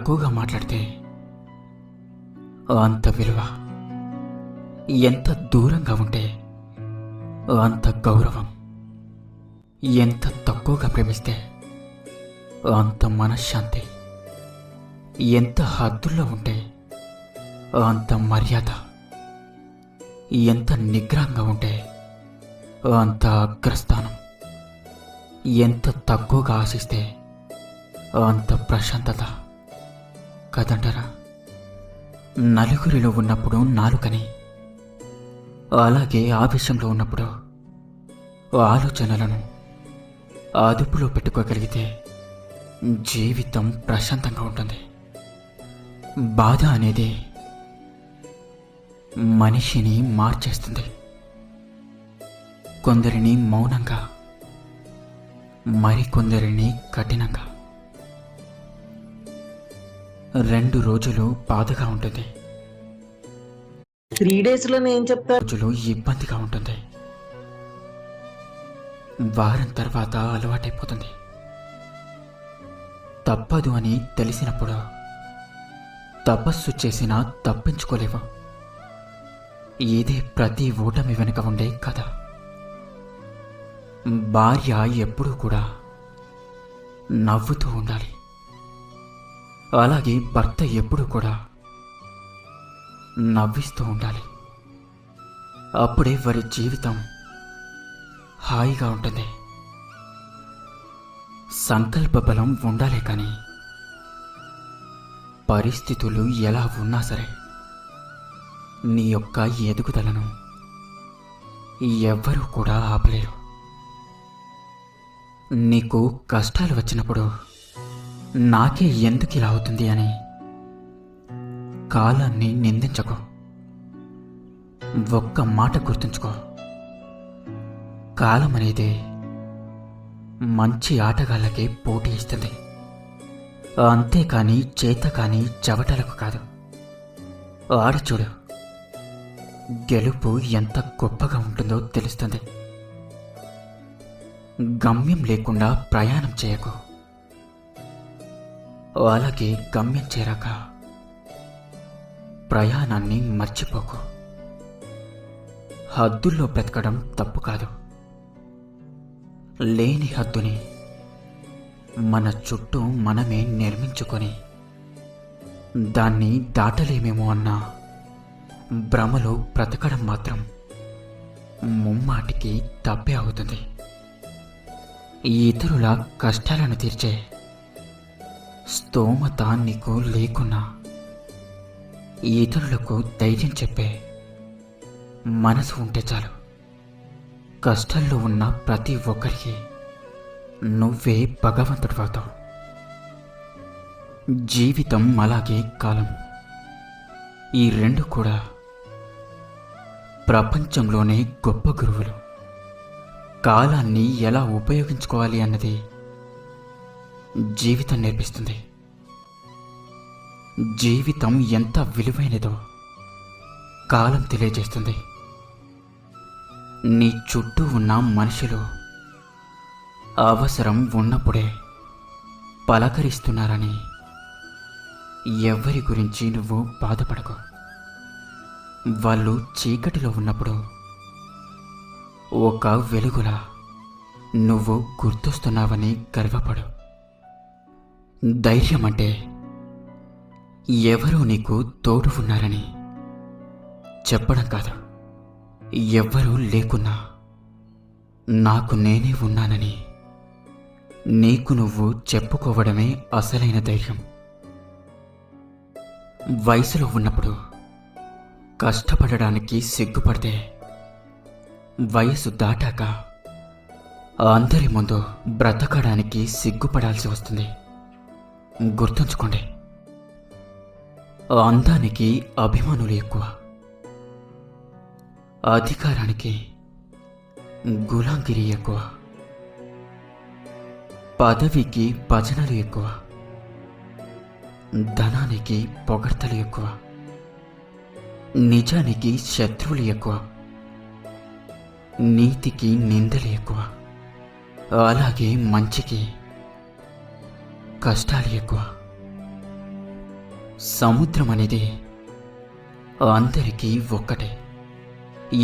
తక్కువగా మాట్లాడితే అంత విలువ, ఎంత దూరంగా ఉంటే అంత గౌరవం, ఎంత తక్కువగా ప్రేమిస్తే అంత మనశ్శాంతి, ఎంత హద్దుల్లో ఉంటే అంత మర్యాద, ఎంత నిగ్రహంగా ఉంటే అంత అగ్రస్థానం, ఎంత తక్కువగా ఆశిస్తే అంత ప్రశాంతత కదంటారా? నలుగురిలో ఉన్నప్పుడు నాలుకని, అలాగే ఆవేశంలో ఉన్నప్పుడు ఆలోచనలను అదుపులో పెట్టుకోగలిగితే జీవితం ప్రశాంతంగా ఉంటుంది. బాధ అనేది మనిషిని మార్చేస్తుంది. కొందరిని మౌనంగా, మరికొందరిని కఠినంగా. 2 రోజులు బాధగా ఉంటుంది, 3 days లో నేను చెప్తాను. రోజులు ఇబ్బందిగా ఉంటుంది, వారం తర్వాత అలవాటైపోతుంది. తప్పదు అని తెలిసినప్పుడు తపస్సు చేసినా తప్పించుకోలేవు. ఇదే ప్రతి ఓటమి వెనుక ఉండే కథ. భార్య ఎప్పుడూ కూడా నవ్వుతూ ఉండాలి, అలాగే భర్త ఎప్పుడూ కూడా నవ్విస్తూ ఉండాలి. అప్పుడే వారి జీవితం హాయిగా ఉంటుంది. సంకల్ప బలం ఉండాలే కానీ పరిస్థితులు ఎలా ఉన్నా సరే నీ యొక్క ఎదుగుదలను ఎవ్వరూ కూడా ఆపలేరు. నీకు కష్టాలు వచ్చినప్పుడు నాకే ఎందుకు ఇలా అవుతుంది అని కాలాన్ని నిందించకు. ఒక్క మాట గుర్తుంచుకో, కాలం అనేది మంచి ఆటగాళ్ళకి పోటీ ఇస్తుంది, అంతేకాని చేత కాని చవటలకు కాదు. ఆడిచూడు, గెలుపు ఎంత గొప్పగా ఉంటుందో తెలుస్తుంది. గమ్యం లేకుండా ప్రయాణం చేయకు, అలాగే గమ్యం చేరాక ప్రయాణాన్ని మర్చిపోకు. హద్దుల్లో బ్రతకడం తప్పు కాదు, లేని హద్దుని మన చుట్టూ మనమే నిర్మించుకొని దాన్ని దాటలేమేమో అన్న భ్రమలో బ్రతకడం మాత్రం ముమ్మాటికి తప్పే అవుతుంది. ఇతరుల కష్టాలను తీర్చే స్తోమత నీకు లేకున్నా ఇతరులకు ధైర్యం చెప్పే మనసు ఉంటే చాలు. కష్టాల్లో ఉన్న ప్రతి ఒక్కరికి నువ్వే భగవంతుడివవుతావు. జీవితం అలాగే కాలం, ఈ 2 కూడా ప్రపంచంలోనే గొప్ప గురువులు. కాలాన్ని ఎలా ఉపయోగించుకోవాలి అన్నది జీవితం నేర్పిస్తుంది. జీవితం ఎంత విలువైనదో కాలం తెలియజేస్తుంది. నీ చుట్టూ ఉన్న మనుషులు అవసరం ఉన్నప్పుడే పలకరిస్తున్నారని ఎవరి గురించి నువ్వు బాధపడకు. వాళ్ళు చీకటిలో ఉన్నప్పుడు ఒక వెలుగులా నువ్వు గుర్తొస్తున్నావని గర్వపడు. ధైర్యం అంటే ఎవరో నీకు తోడు ఉన్నారని చెప్పడం కాదు, ఎవ్వరూ లేకున్నా నాకు నేనే ఉన్నానని నీకు నువ్వు చెప్పుకోవడమే అసలైన ధైర్యం. వయసులో ఉన్నప్పుడు కష్టపడడానికి సిగ్గుపడితే వయసు దాటాక అందరి ముందు బ్రతకడానికి సిగ్గుపడాల్సి వస్తుంది. గుర్తుంచుకోండి, అందానికి అభిమానులు ఎక్కువ, అధికారానికి గులాంగిరి ఎక్కువ, పదవికి భజనలు ఎక్కువ, ధనానికి పొగడ్తలు ఎక్కువ, నిజానికి శత్రువులు ఎక్కువ, నీతికి నిందలు ఎక్కువ, అలాగే మంచికి కష్టాలు ఎక్కువ. సముద్రం అనేది అందరికీ ఒక్కటే.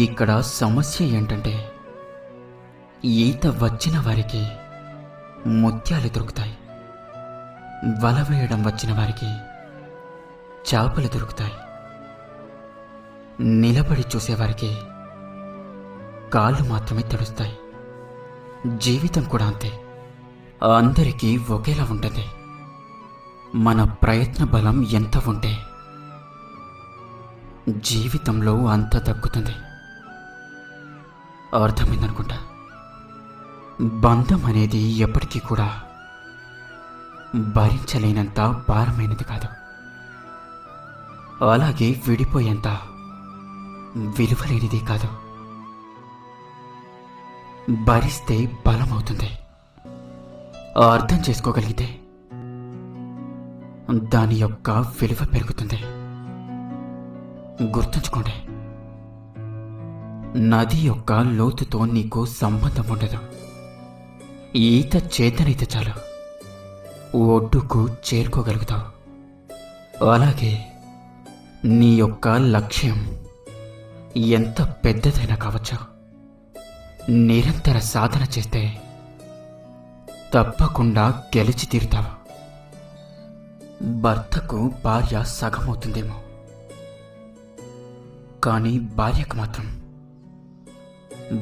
ఇక్కడ సమస్య ఏంటంటే ఈత వచ్చిన వారికి ముత్యాలు దొరుకుతాయి, వల వేయడం వచ్చిన వారికి చేపలు దొరుకుతాయి, నిలబడి చూసేవారికి కాళ్ళు మాత్రమే తడుస్తాయి. జీవితం కూడా అంతే, అందరికీ ఒకేలా ఉంటుంది. మన ప్రయత్న బలం ఎంత ఉంటే జీవితంలో అంత దక్కుతుంది. అర్థమైందనుకుంటా. బంధం అనేది ఎప్పటికీ కూడా భరించలేనంత భారమైనది కాదు, అలాగే విడిపోయేంత విలువలేనిది కాదు. భరిస్తే బలమవుతుంది. అర్థం చేసుకోగలిగితే దాని యొక్క విలువ పెరుగుతుంది. గుర్తుంచుకోండి, నది యొక్క లోతుతో నీకు సంబంధం ఉండదు. ఈత చేతనైతే చాలు ఒడ్డుకు చేరుకోగలుగుతావు. అలాగే నీ యొక్క లక్ష్యం ఎంత పెద్దదైనా కావచ్చు, నిరంతర సాధన చేస్తే తప్పకుండా గెలిచి తీరుతావు. భర్తకు భార్య సగమవుతుందేమో, కానీ భార్యకు మాత్రం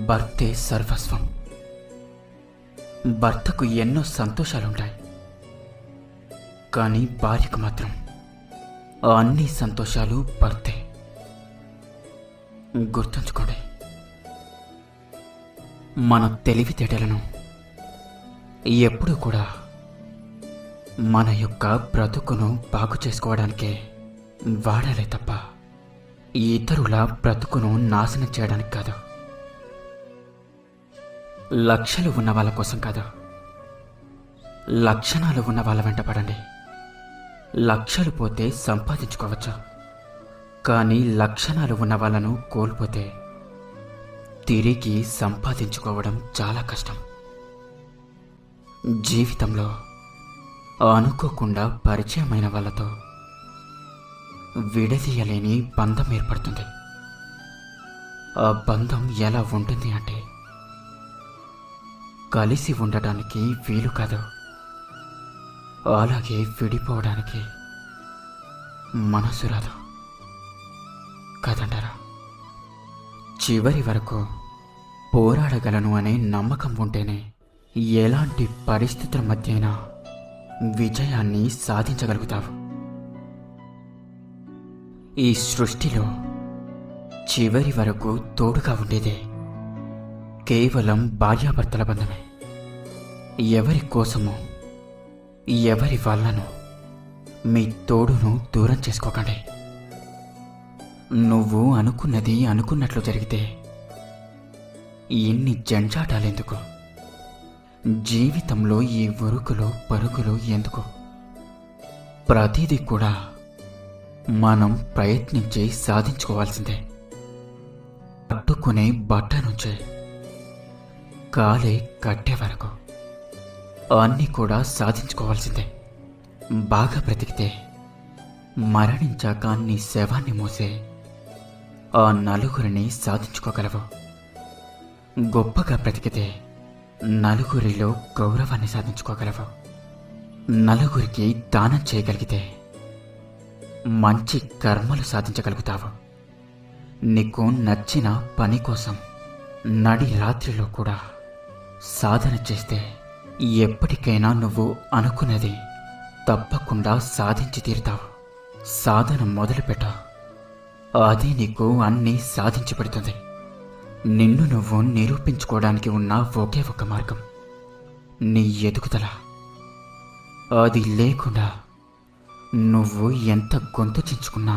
భర్తే సర్వస్వం. భర్తకు ఎన్నో సంతోషాలుంటాయి, కానీ భార్యకు మాత్రం అన్ని సంతోషాలు భర్తే. గుర్తుంచుకోండి, మన తెలివితేటలను ఎప్పుడూ కూడా మన యొక్క బ్రతుకును బాగు చేసుకోవడానికే వాడాలే తప్ప ఇతరుల బ్రతుకును నాశనం చేయడానికి కాదు. లక్షలు ఉన్న వాళ్ళ కోసం కాదు, లక్షణాలు ఉన్న వాళ్ళ వెంట పడండి. లక్షలు పోతే సంపాదించుకోవచ్చు, కానీ లక్షణాలు ఉన్న వాళ్ళను కోల్పోతే తిరిగి సంపాదించుకోవడం చాలా కష్టం. జీవితంలో అనుకోకుండా పరిచయమైన వాళ్ళతో విడదీయలేని బంధం ఏర్పడుతుంది. ఆ బంధం ఎలా ఉంటుంది అంటే కలిసి ఉండటానికి వీలు కాదు, అలాగే విడిపోవడానికి మనసు రాదు కాదంటారా? చివరి వరకు పోరాడగలను అనే నమ్మకం ఉంటేనే ఎలాంటి పరిస్థితుల మధ్య అయినా విజయాన్ని సాధించగలుగుతావు. ఈ సృష్టిలో చివరి వరకు తోడుగా ఉండేదే కేవలం భార్యాభర్తల బంధమే. ఎవరి కోసమో ఎవరి వల్లను మీ తోడును దూరం చేసుకోకండి. నువ్వు అనుకున్నది అనుకున్నట్లు జరిగితే ఇన్ని జంజాటాలెందుకు? జీవితంలో ఈ ఉరుకులు పరుగులు ఎందుకు? ప్రతిదీ కూడా మనం ప్రయత్నించి సాధించుకోవాల్సిందే. పట్టుకునే బట్ట నుంచే కాలే కట్టే వరకు అన్నీ కూడా సాధించుకోవాల్సిందే. బాగా బ్రతికితే మరణించాక నీ శవాన్ని మోసే ఆ నలుగురిని సాధించుకోగలవు. గొప్పగా బ్రతికితే నలుగురిలో గౌరవాన్ని సాధించుకోగలవు. నలుగురికి దానం చేయగలిగితే మంచి కర్మలు సాధించగలుగుతావు. నీకు నచ్చిన పని కోసం నడి రాత్రిలో కూడా సాధన చేస్తే ఎప్పటికైనా నువ్వు అనుకున్నది తప్పకుండా సాధించి తీరుతావు. సాధన మొదలుపెట్టావు, అది నీకు అన్నీ సాధించి పెడుతుంది. నిన్ను నువ్వు నిరూపించుకోవడానికి ఉన్న ఒకే ఒక మార్గం నీ ఎదుగుదల. అది లేకుండా నువ్వు ఎంత గొంతు చించుకున్నా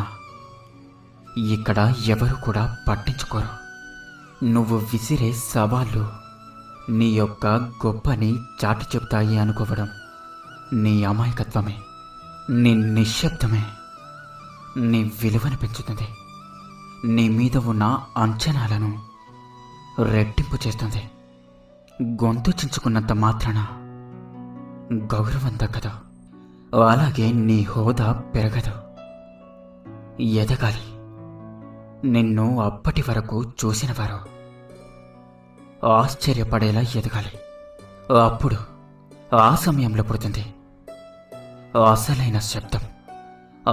ఇక్కడ ఎవరు కూడా పట్టించుకోరు. నువ్వు విసిరే సవాళ్ళు నీ యొక్క గొప్పని చాటి చెప్తాయి అనుకోవడం నీ అమాయకత్వమే. నీ నిశ్శబ్దమే నీ విలువను పెంచుతుంది. నీ మీద ఉన్న అంచనాలను రెట్టింపు చేస్తుంది. గొంతు చించుకున్నంత మాత్రాన గౌరవం దక్కదు, అలాగే నీ హోదా పెరగదు. ఎదగాలి. నిన్ను అప్పటి వరకు చూసినవారు ఆశ్చర్యపడేలా ఎదగాలి. అప్పుడు ఆ సమయంలో పుడుతుంది అసలైన శబ్దం.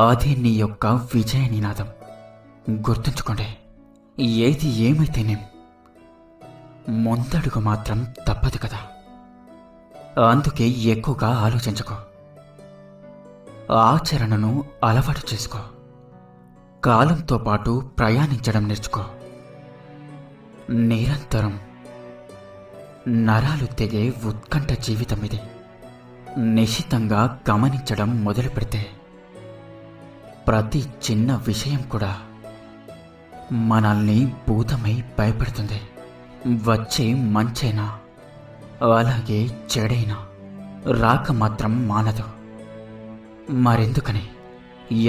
అదే నీ యొక్క విజయ నినాదం. గుర్తుంచుకోండి, ఏది ఏమైతేనేం ముందడుగు మాత్రం తప్పదు కదా. అందుకే ఎక్కువగా ఆలోచించుకో. ఆచరణను అలవాటు చేసుకో. కాలంతో పాటు ప్రయాణించడం నేర్చుకో. నిరంతరం నరాలు తెగే ఉత్కంఠ జీవితం ఇది. నిశితంగా గమనించడం మొదలు పెడితే ప్రతి చిన్న విషయం కూడా మనల్ని భూతమై భయపెడుతుంది. వచ్చే మంచైనా అలాగే చెడైనా రాక మాత్రం మానదు.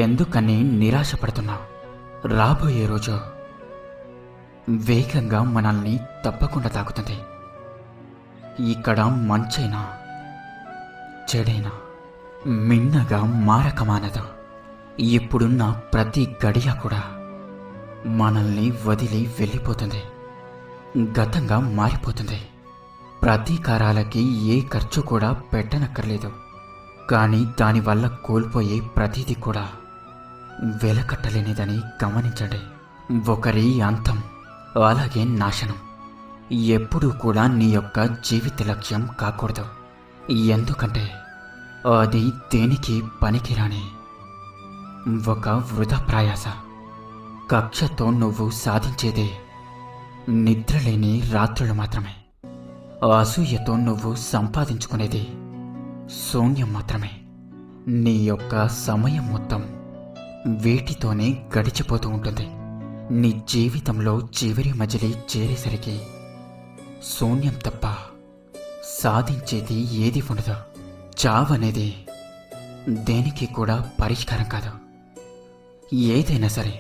ఎందుకని నిరాశపడుతున్నావు? రాబోయే రోజు వేగంగా మనల్ని తప్పకుండా తాకుతుంది. ఇక్కడ మంచైనా చెడైనా మిన్నగా మారక మానదు. ఇప్పుడున్న ప్రతి గడియ కూడా మనల్ని వదిలి వెళ్ళిపోతుంది, గతంగా మారిపోతుంది. ప్రతీకారాలకి ఏ ఖర్చు కూడా పెట్టనక్కర్లేదు. కానీ దానివల్ల కోల్పోయే ప్రతిదీ కూడా వెలకట్టలేనిదని గమనించండి. ఒకరి అంతం అలాగే నాశనం ఎప్పుడూ కూడా నీ యొక్క జీవిత లక్ష్యం కాకూడదు. ఎందుకంటే అది దేనికి పనికిరాని ఒక వృధా ప్రయాస. కక్షతో నువ్వు సాధించేది నిద్రలేని రాత్రులు మాత్రమే. అసూయతో నువ్వు సంపాదించుకునేది శూన్యం మాత్రమే. నీ యొక్క సమయం మొత్తం వీటితోనే గడిచిపోతూ ఉంటుంది. నీ జీవితంలో చివరి మజిలీ చేరేసరికి శూన్యం తప్ప సాధించేది ఏది ఉండదు. చావనేది దేనికి కూడా పరిష్కారం కాదు. ఏదైనా సరే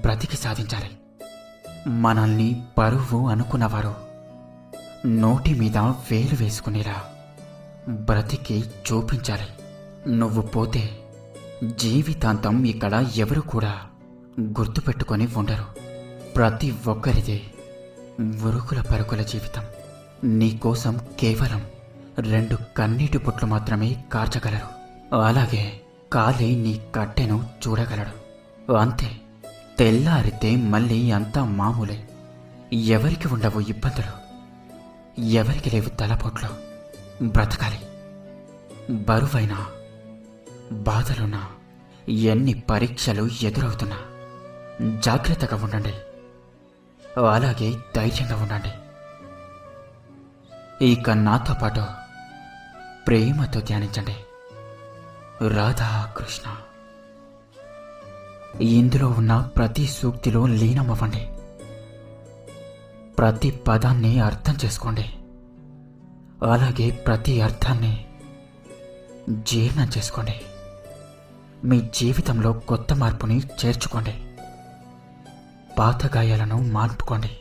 బ్రతికి సాధించాలి. మనల్ని బరువు అనుకున్నవారు నోటి మీద వేలు వేసుకునేలా బ్రతికి చూపించాలి. నువ్వు పోతే జీవితాంతం ఇక్కడ ఎవరు కూడా గుర్తుపెట్టుకొని ఉండరు. ప్రతి ఒక్కరిదే ఉరుకుల పరుగుల జీవితం. నీకోసం కేవలం 2 కన్నీటి బొట్లు మాత్రమే కార్చగలరు. అలాగే కాలే నీ కట్టెను చూడగలడు. అంతే. తెల్లారితే మళ్ళీ అంతా మామూలే. ఎవరికి ఉండవు ఇబ్బందులు, ఎవరికి లేవు తలపోట్లు. బ్రతకాలి. బరువైనా బాధలున్నా ఎన్ని పరీక్షలు ఎదురవుతున్నా జాగ్రత్తగా ఉండండి. అలాగే ధైర్యంగా ఉండండి. ఇక నాతో పాటు ప్రేమతో ధ్యానించండి. రాధాకృష్ణ. ఇందులో ఉన్న ప్రతి సూక్తిలో లీనమవ్వండి. ప్రతి పదాన్ని అర్థం చేసుకోండి. అలాగే ప్రతి అర్థాన్ని జీర్ణం చేసుకోండి. మీ జీవితంలో కొత్త మార్పుని చేర్చుకోండి. పాత గాయాలను మాన్పుకోండి.